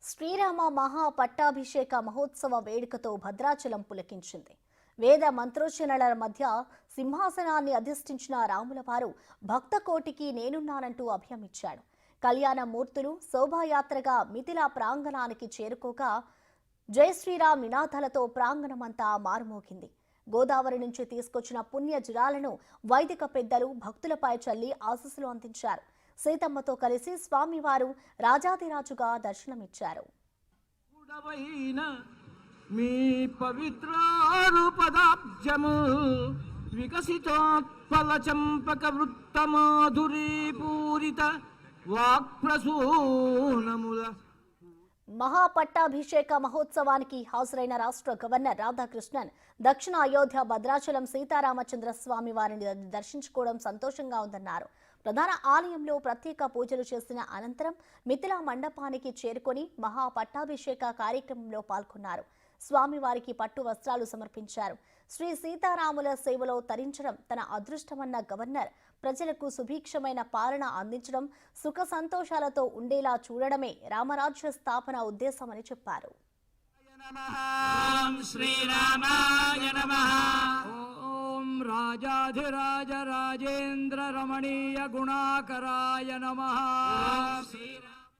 శ్రీరామ మహా పట్టాభిషేక మహోత్సవ వేడుకతో భద్రాచలం పులకించింది. వేద మంత్రోచ్చరణల మధ్య సింహాసనాన్ని అధిష్ఠించిన రాముల వారు భక్త కోటికి నేనున్నానంటూ అభయమిచ్చాడు. కళ్యాణ మూర్తులు శోభాయాత్రగా మిథిలా ప్రాంగణానికి చేరుకోగా జై శ్రీరామ్ నినాదాలతో ప్రాంగణమంతా మారుమోగింది. గోదావరి నుంచి తీసుకొచ్చిన పుణ్య జలాలను వైదిక పెద్దలు భక్తులపై చల్లి ఆశీస్సులు అందించారు. సీతమ్మతో కలిసి స్వామివారు రాజాదిరాజుగా దర్శనమిచ్చారు. మీ పవిత్రారుపదాబ్జము వికసితోత్పల చంపక వృత్తమాధురీ పూరిత వాక్ప్రసూనముల మహాపట్టాభిషేక మహోత్సవానికి హాజరైన రాష్ట్ర గవర్నర్ రాధాకృష్ణన్ దక్షిణ అయోధ్య భద్రాచలం సీతారామచంద్ర స్వామి వారిని దర్శించుకోవడం సంతోషంగా ఉందన్నారు. ప్రధాన ఆలయంలో ప్రత్యేక పూజలు చేసిన అనంతరం మిథిలా మండపానికి చేరుకొని మహాపట్టాభిషేక కార్యక్రమంలో పాల్గొన్నారు. స్వామివారికి పట్టు వస్త్రాలు సమర్పించారు. శ్రీ సీతారాముల సేవలో తరించడం తన అదృష్టమన్న గవర్నర్ ప్రజలకు సుభిక్షమైన పాలన అందించడం, సుఖ సంతోషాలతో ఉండేలా చూడడమే రామరాజ్య స్థాపన ఉద్దేశమని చెప్పారు. రాజాధిరాజ రాజేంద్ర రమణీయ గుణాకరాయ నమః.